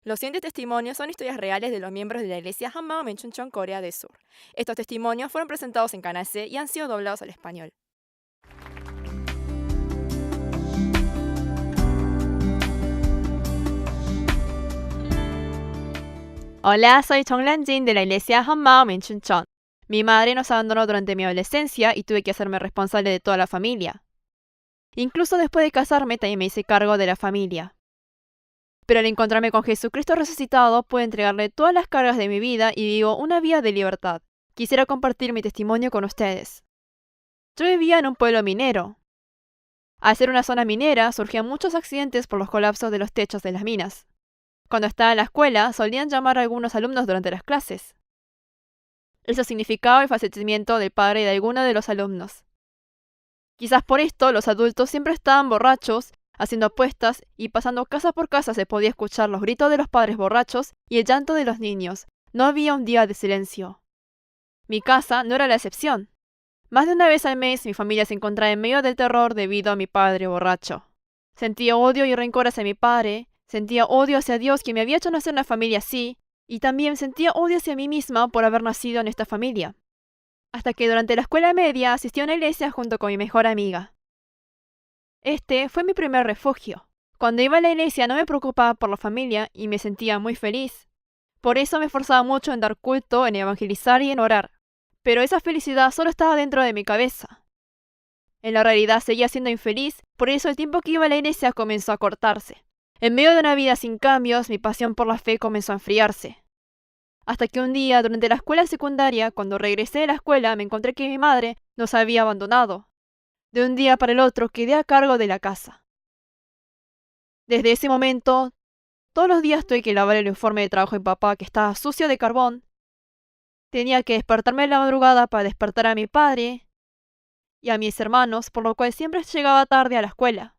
Los siguientes testimonios son historias reales de los miembros de la iglesia Hammam Menchunchon, Corea del Sur. Estos testimonios fueron presentados en Canal C y han sido doblados al español. Hola, soy Chonglanjin de la iglesia Hammam en Chuncheon. Mi madre nos abandonó durante mi adolescencia y tuve que hacerme responsable de toda la familia. Incluso después de casarme también me hice cargo de la familia. Pero al encontrarme con Jesucristo resucitado, pude entregarle todas las cargas de mi vida y vivo una vida de libertad. Quisiera compartir mi testimonio con ustedes. Yo vivía en un pueblo minero. Al ser una zona minera, surgían muchos accidentes por los colapsos de los techos de las minas. Cuando estaba en la escuela, solían llamar a algunos alumnos durante las clases. Eso significaba el fallecimiento del padre de alguno de los alumnos. Quizás por esto los adultos siempre estaban borrachos, haciendo apuestas y pasando casa por casa se podía escuchar los gritos de los padres borrachos y el llanto de los niños. No había un día de silencio. Mi casa no era la excepción. Más de una vez al mes mi familia se encontraba en medio del terror debido a mi padre borracho. Sentía odio y rencor hacia mi padre, sentía odio hacia Dios que me había hecho nacer en una familia así, y también sentía odio hacia mí misma por haber nacido en esta familia. Hasta que durante la escuela media asistí a una iglesia junto con mi mejor amiga. Este fue mi primer refugio. Cuando iba a la iglesia no me preocupaba por la familia y me sentía muy feliz. Por eso me esforzaba mucho en dar culto, en evangelizar y en orar. Pero esa felicidad solo estaba dentro de mi cabeza. En la realidad seguía siendo infeliz, por eso el tiempo que iba a la iglesia comenzó a cortarse. En medio de una vida sin cambios, mi pasión por la fe comenzó a enfriarse. Hasta que un día, durante la escuela secundaria, cuando regresé de la escuela, me encontré que mi madre nos había abandonado. De un día para el otro quedé a cargo de la casa. Desde ese momento, todos los días tuve que lavar el uniforme de trabajo de mi papá que estaba sucio de carbón. Tenía que despertarme en la madrugada para despertar a mi padre y a mis hermanos, por lo cual siempre llegaba tarde a la escuela.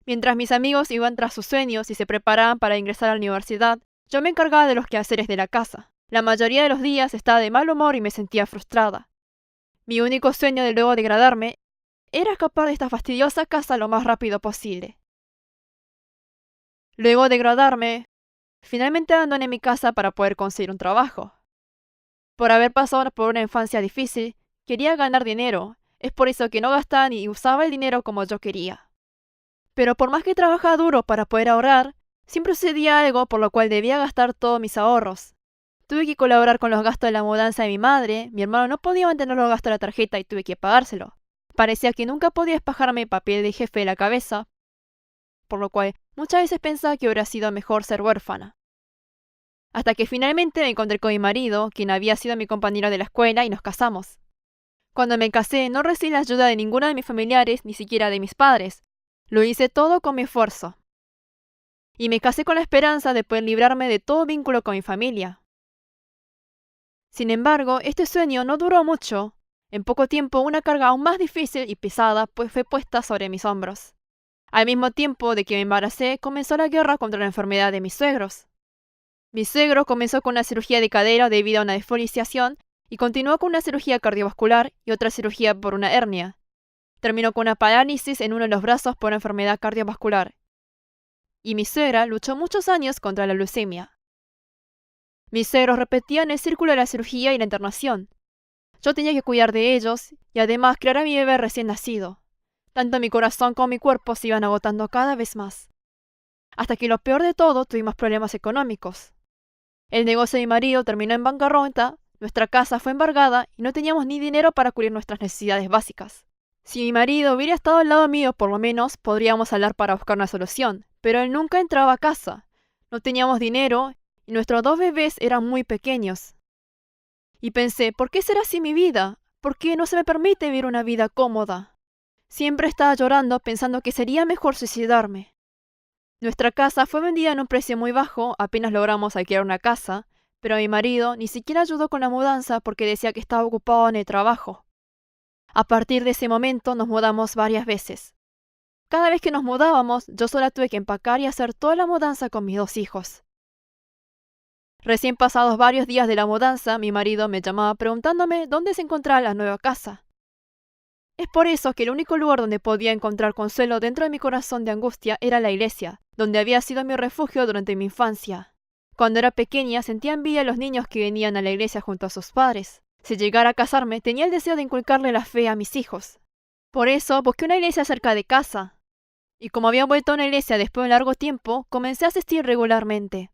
Mientras mis amigos iban tras sus sueños y se preparaban para ingresar a la universidad, yo me encargaba de los quehaceres de la casa. La mayoría de los días estaba de mal humor y me sentía frustrada. Mi único sueño de luego de graduarme era escapar de esta fastidiosa casa lo más rápido posible. Luego de graduarme, finalmente abandoné mi casa para poder conseguir un trabajo. Por haber pasado por una infancia difícil, quería ganar dinero. Es por eso que no gastaba ni usaba el dinero como yo quería. Pero por más que trabajaba duro para poder ahorrar, siempre sucedía algo por lo cual debía gastar todos mis ahorros. Tuve que colaborar con los gastos de la mudanza de mi madre, mi hermano no podía mantener los gastos de la tarjeta y tuve que pagárselo. Parecía que nunca podía despejarme el papel de jefe de la cabeza, por lo cual muchas veces pensaba que hubiera sido mejor ser huérfana. Hasta que finalmente me encontré con mi marido, quien había sido mi compañero de la escuela, y nos casamos. Cuando me casé no recibí la ayuda de ninguno de mis familiares, ni siquiera de mis padres. Lo hice todo con mi esfuerzo. Y me casé con la esperanza de poder librarme de todo vínculo con mi familia. Sin embargo, este sueño no duró mucho. En poco tiempo, una carga aún más difícil y pesada fue puesta sobre mis hombros. Al mismo tiempo de que me embaracé, comenzó la guerra contra la enfermedad de mis suegros. Mi suegro comenzó con una cirugía de cadera debido a una desfoliciación y continuó con una cirugía cardiovascular y otra cirugía por una hernia. Terminó con una parálisis en uno de los brazos por una enfermedad cardiovascular. Y mi suegra luchó muchos años contra la leucemia. Mis suegros repetían el círculo de la cirugía y la internación. Yo tenía que cuidar de ellos y además criar a mi bebé recién nacido. Tanto mi corazón como mi cuerpo se iban agotando cada vez más. Hasta que lo peor de todo, tuvimos problemas económicos. El negocio de mi marido terminó en bancarrota, nuestra casa fue embargada y no teníamos ni dinero para cubrir nuestras necesidades básicas. Si mi marido hubiera estado al lado mío, por lo menos podríamos hablar para buscar una solución, pero él nunca entraba a casa. No teníamos dinero y nuestros 2 bebés eran muy pequeños. Y pensé, ¿por qué será así mi vida? ¿Por qué no se me permite vivir una vida cómoda? Siempre estaba llorando pensando que sería mejor suicidarme. Nuestra casa fue vendida en un precio muy bajo, apenas logramos alquilar una casa, pero mi marido ni siquiera ayudó con la mudanza porque decía que estaba ocupado en el trabajo. A partir de ese momento nos mudamos varias veces. Cada vez que nos mudábamos, yo sola tuve que empacar y hacer toda la mudanza con mis 2 hijos. Recién pasados varios días de la mudanza, mi marido me llamaba preguntándome dónde se encontraba la nueva casa. Es por eso que el único lugar donde podía encontrar consuelo dentro de mi corazón de angustia era la iglesia, donde había sido mi refugio durante mi infancia. Cuando era pequeña sentía envidia a los niños que venían a la iglesia junto a sus padres. Si llegara a casarme, tenía el deseo de inculcarle la fe a mis hijos. Por eso busqué una iglesia cerca de casa. Y como había vuelto a una iglesia después de un largo tiempo, comencé a asistir regularmente.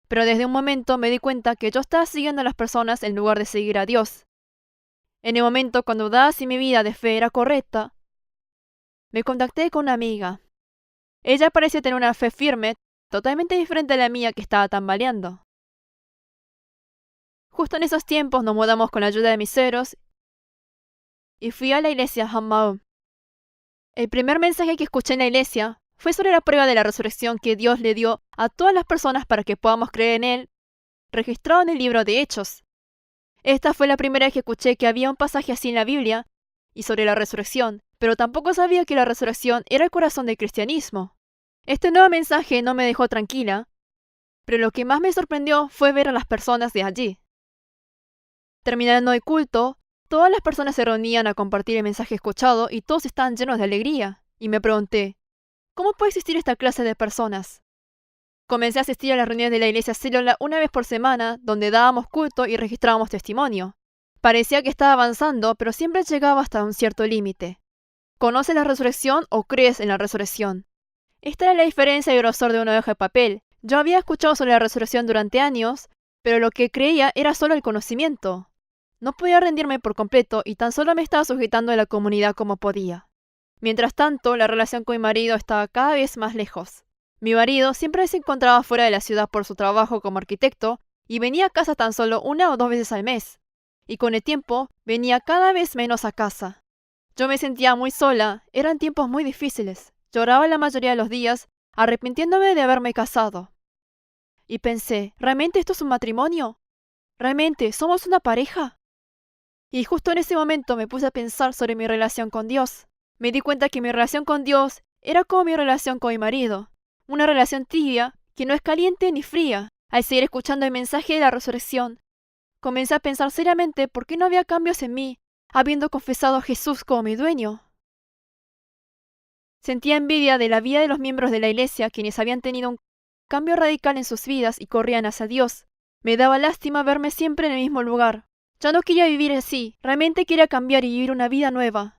Pero desde un momento me di cuenta que yo estaba siguiendo a las personas en lugar de seguir a Dios. En el momento cuando dudaba si mi vida de fe era correcta, me contacté con una amiga. Ella parecía tener una fe firme, totalmente diferente a la mía que estaba tambaleando. Justo en esos tiempos nos mudamos con la ayuda de mis suegros y fui a la iglesia Hammaum. El primer mensaje que escuché en la iglesia fue sobre la prueba de la resurrección que Dios le dio a todas las personas para que podamos creer en Él, registrado en el libro de Hechos. Esta fue la primera vez que escuché que había un pasaje así en la Biblia y sobre la resurrección, pero tampoco sabía que la resurrección era el corazón del cristianismo. Este nuevo mensaje no me dejó tranquila, pero lo que más me sorprendió fue ver a las personas de allí. Terminando el culto, todas las personas se reunían a compartir el mensaje escuchado y todos estaban llenos de alegría, y me pregunté, ¿cómo puede existir esta clase de personas? Comencé a asistir a las reuniones de la iglesia Célula una vez por semana, donde dábamos culto y registrábamos testimonio. Parecía que estaba avanzando, pero siempre llegaba hasta un cierto límite. ¿Conoces la resurrección o crees en la resurrección? Esta era la diferencia y grosor de una hoja de papel. Yo había escuchado sobre la resurrección durante años, pero lo que creía era solo el conocimiento. No podía rendirme por completo y tan solo me estaba sujetando a la comunidad como podía. Mientras tanto, la relación con mi marido estaba cada vez más lejos. Mi marido siempre se encontraba fuera de la ciudad por su trabajo como arquitecto y venía a casa tan solo 1 o 2 veces al mes. Y con el tiempo, venía cada vez menos a casa. Yo me sentía muy sola, eran tiempos muy difíciles. Lloraba la mayoría de los días, arrepintiéndome de haberme casado. Y pensé, ¿realmente esto es un matrimonio? ¿Realmente somos una pareja? Y justo en ese momento me puse a pensar sobre mi relación con Dios. Me di cuenta que mi relación con Dios era como mi relación con mi marido. Una relación tibia, que no es caliente ni fría. Al seguir escuchando el mensaje de la resurrección, comencé a pensar seriamente por qué no había cambios en mí, habiendo confesado a Jesús como mi dueño. Sentía envidia de la vida de los miembros de la iglesia, quienes habían tenido un cambio radical en sus vidas y corrían hacia Dios. Me daba lástima verme siempre en el mismo lugar. Ya no quería vivir así, realmente quería cambiar y vivir una vida nueva.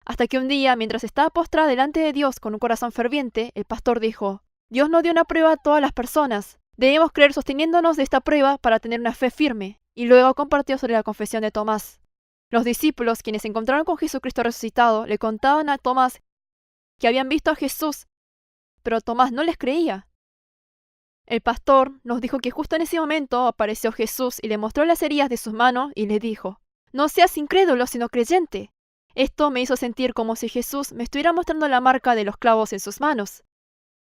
Hasta que un día, mientras estaba postrada delante de Dios con un corazón ferviente, el pastor dijo, Dios nos dio una prueba a todas las personas. Debemos creer sosteniéndonos de esta prueba para tener una fe firme. Y luego compartió sobre la confesión de Tomás. Los discípulos, quienes se encontraron con Jesucristo resucitado, le contaban a Tomás que habían visto a Jesús, pero Tomás no les creía. El pastor nos dijo que justo en ese momento apareció Jesús y le mostró las heridas de sus manos y le dijo, no seas incrédulo sino creyente. Esto me hizo sentir como si Jesús me estuviera mostrando la marca de los clavos en sus manos.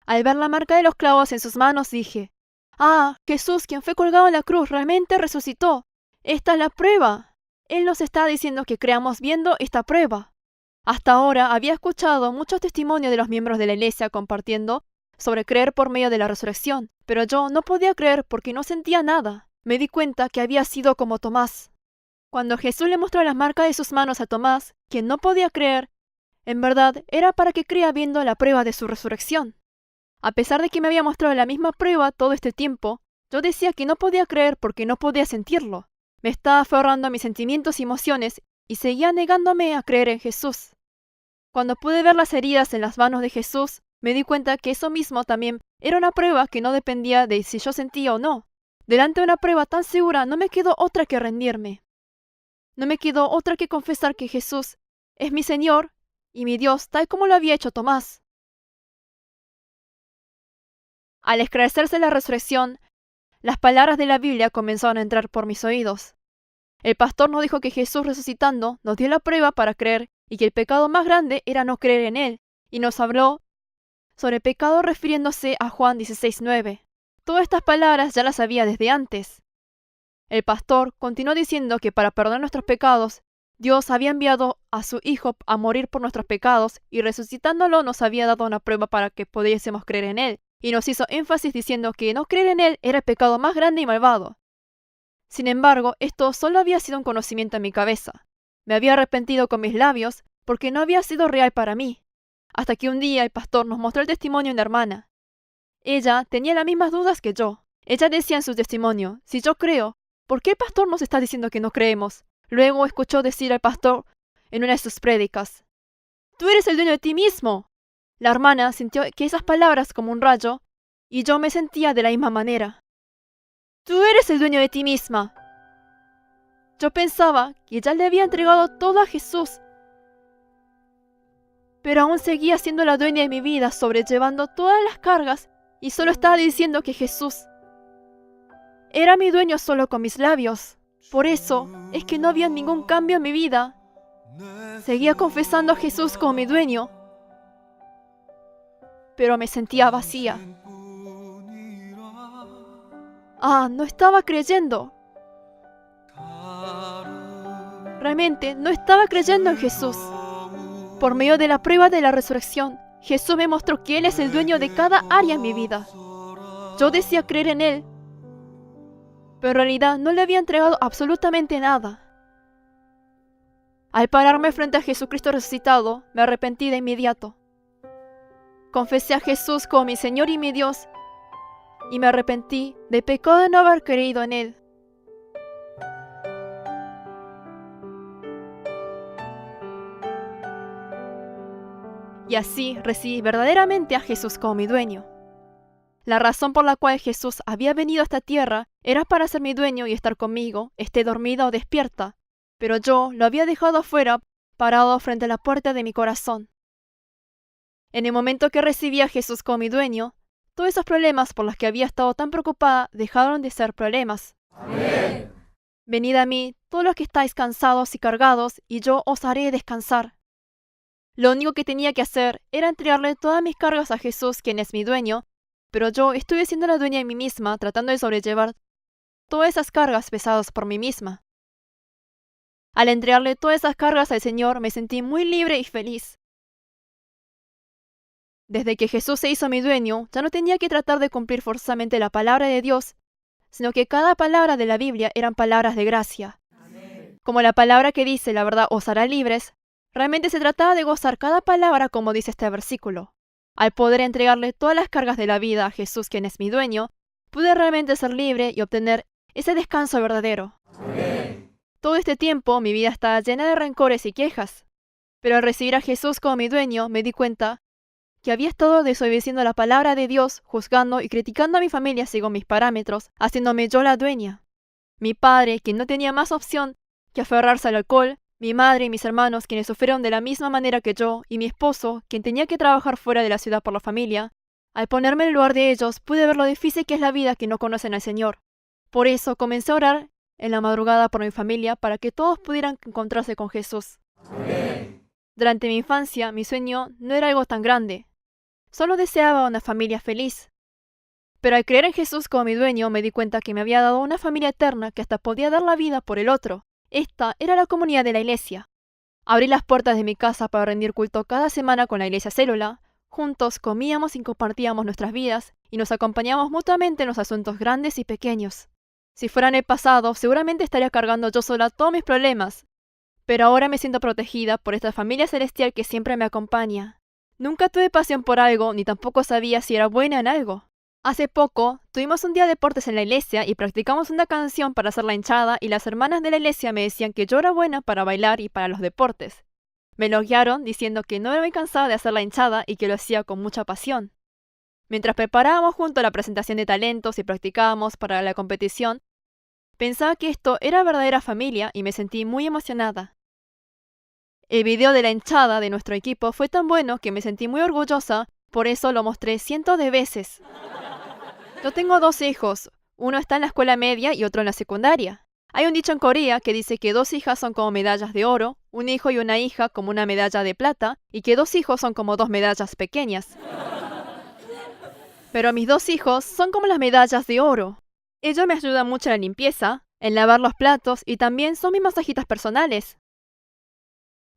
Al ver la marca de los clavos en sus manos dije, Jesús, quien fue colgado en la cruz, realmente resucitó. Esta es la prueba. Él nos está diciendo que creamos viendo esta prueba. Hasta ahora había escuchado muchos testimonios de los miembros de la iglesia compartiendo sobre creer por medio de la resurrección, pero yo no podía creer porque no sentía nada. Me di cuenta que había sido como Tomás. Cuando Jesús le mostró las marcas de sus manos a Tomás, quien no podía creer, en verdad era para que crea viendo la prueba de su resurrección. A pesar de que me había mostrado la misma prueba todo este tiempo, yo decía que no podía creer porque no podía sentirlo. Me estaba aferrando a mis sentimientos y emociones y seguía negándome a creer en Jesús. Cuando pude ver las heridas en las manos de Jesús, me di cuenta que eso mismo también era una prueba que no dependía de si yo sentía o no. Delante de una prueba tan segura no me quedó otra que rendirme. No me quedó otra que confesar que Jesús es mi Señor y mi Dios, tal como lo había hecho Tomás. Al esclarecerse la resurrección, las palabras de la Biblia comenzaron a entrar por mis oídos. El pastor nos dijo que Jesús resucitando nos dio la prueba para creer y que el pecado más grande era no creer en Él, y nos habló sobre pecado refiriéndose a Juan 16:9. Todas estas palabras ya las sabía desde antes. El pastor continuó diciendo que para perdonar nuestros pecados, Dios había enviado a su Hijo a morir por nuestros pecados y resucitándolo nos había dado una prueba para que pudiésemos creer en Él, y nos hizo énfasis diciendo que no creer en Él era el pecado más grande y malvado. Sin embargo, esto solo había sido un conocimiento en mi cabeza. Me había arrepentido con mis labios porque no había sido real para mí. Hasta que un día el pastor nos mostró el testimonio de una hermana. Ella tenía las mismas dudas que yo. Ella decía en su testimonio, si yo creo, ¿por qué el pastor nos está diciendo que no creemos? Luego escuchó decir al pastor en una de sus prédicas, tú eres el dueño de ti mismo. La hermana sintió que esas palabras como un rayo, y yo me sentía de la misma manera. Tú eres el dueño de ti misma. Yo pensaba que ya le había entregado todo a Jesús, pero aún seguía siendo la dueña de mi vida, sobrellevando todas las cargas, y solo estaba diciendo que Jesús era mi dueño solo con mis labios. Por eso es que no había ningún cambio en mi vida. Seguía confesando a Jesús como mi dueño, pero me sentía vacía. No estaba creyendo. Realmente no estaba creyendo en Jesús. Por medio de la prueba de la resurrección, Jesús me mostró que Él es el dueño de cada área en mi vida. Yo decía creer en Él, pero en realidad no le había entregado absolutamente nada. Al pararme frente a Jesucristo resucitado, me arrepentí de inmediato. Confesé a Jesús como mi Señor y mi Dios, y me arrepentí del pecado de no haber creído en Él. Y así recibí verdaderamente a Jesús como mi dueño. La razón por la cual Jesús había venido a esta tierra era para ser mi dueño y estar conmigo, esté dormida o despierta, pero yo lo había dejado afuera, parado frente a la puerta de mi corazón. En el momento que recibí a Jesús como mi dueño, todos esos problemas por los que había estado tan preocupada dejaron de ser problemas. Amén. Venid a mí, todos los que estáis cansados y cargados, y yo os haré descansar. Lo único que tenía que hacer era entregarle todas mis cargas a Jesús, quien es mi dueño, pero yo estuve siendo la dueña de mí misma, tratando de sobrellevar todas esas cargas pesadas por mí misma. Al entregarle todas esas cargas al Señor, me sentí muy libre y feliz. Desde que Jesús se hizo mi dueño, ya no tenía que tratar de cumplir forzosamente la palabra de Dios, sino que cada palabra de la Biblia eran palabras de gracia. Amén. Como la palabra que dice la verdad os hará libres, realmente se trataba de gozar cada palabra como dice este versículo. Al poder entregarle todas las cargas de la vida a Jesús, quien es mi dueño, pude realmente ser libre y obtener ese descanso verdadero. Amén. Todo este tiempo mi vida estaba llena de rencores y quejas, pero al recibir a Jesús como mi dueño me di cuenta que había estado desobedeciendo la palabra de Dios, juzgando y criticando a mi familia según mis parámetros, haciéndome yo la dueña. Mi padre, quien no tenía más opción que aferrarse al alcohol, mi madre y mis hermanos, quienes sufrieron de la misma manera que yo, y mi esposo, quien tenía que trabajar fuera de la ciudad por la familia, al ponerme en el lugar de ellos, pude ver lo difícil que es la vida que no conocen al Señor. Por eso comencé a orar en la madrugada por mi familia para que todos pudieran encontrarse con Jesús. Amén. Durante mi infancia, mi sueño no era algo tan grande. Solo deseaba una familia feliz. Pero al creer en Jesús como mi dueño, me di cuenta que me había dado una familia eterna que hasta podía dar la vida por el otro. Esta era la comunidad de la iglesia. Abrí las puertas de mi casa para rendir culto cada semana con la iglesia célula. Juntos comíamos y compartíamos nuestras vidas y nos acompañamos mutuamente en los asuntos grandes y pequeños. Si fuera en el pasado, seguramente estaría cargando yo sola todos mis problemas. Pero ahora me siento protegida por esta familia celestial que siempre me acompaña. Nunca tuve pasión por algo, ni tampoco sabía si era buena en algo. Hace poco, tuvimos un día de deportes en la iglesia y practicamos una canción para hacer la hinchada y las hermanas de la iglesia me decían que yo era buena para bailar y para los deportes. Me elogiaron diciendo que no era muy cansada de hacer la hinchada y que lo hacía con mucha pasión. Mientras preparábamos junto la presentación de talentos y practicábamos para la competición, pensaba que esto era verdadera familia y me sentí muy emocionada. El video de la hinchada de nuestro equipo fue tan bueno que me sentí muy orgullosa, por eso lo mostré cientos de veces. Yo tengo 2 hijos, uno está en la escuela media y otro en la secundaria. Hay un dicho en Corea que dice que 2 hijas son como medallas de oro, un hijo y una hija como una medalla de plata, y que 2 hijos son como 2 medallas pequeñas. Pero mis 2 hijos son como las medallas de oro. Ellos me ayudan mucho en la limpieza, en lavar los platos y también son mis masajitas personales.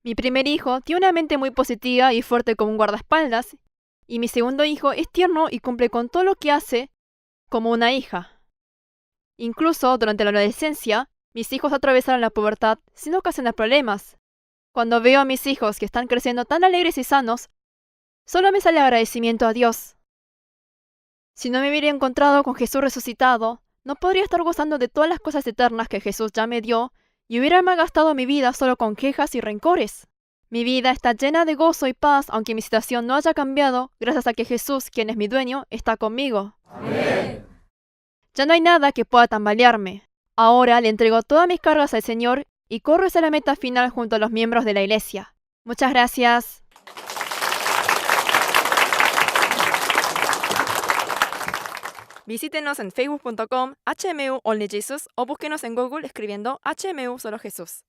Mi primer hijo tiene una mente muy positiva y fuerte como un guardaespaldas, y mi segundo hijo es tierno y cumple con todo lo que hace como una hija. Incluso durante la adolescencia, mis hijos atravesaron la pubertad sin ocasionar problemas. Cuando veo a mis hijos que están creciendo tan alegres y sanos, solo me sale agradecimiento a Dios. Si no me hubiera encontrado con Jesús resucitado, no podría estar gozando de todas las cosas eternas que Jesús ya me dio y hubiera malgastado mi vida solo con quejas y rencores. Mi vida está llena de gozo y paz, aunque mi situación no haya cambiado, gracias a que Jesús, quien es mi dueño, está conmigo. Amén. Ya no hay nada que pueda tambalearme. Ahora le entrego todas mis cargas al Señor y corro hacia la meta final junto a los miembros de la iglesia. Muchas gracias. Visítenos en facebook.com HMU Only Jesus o búsquenos en Google escribiendo HMU Solo Jesús.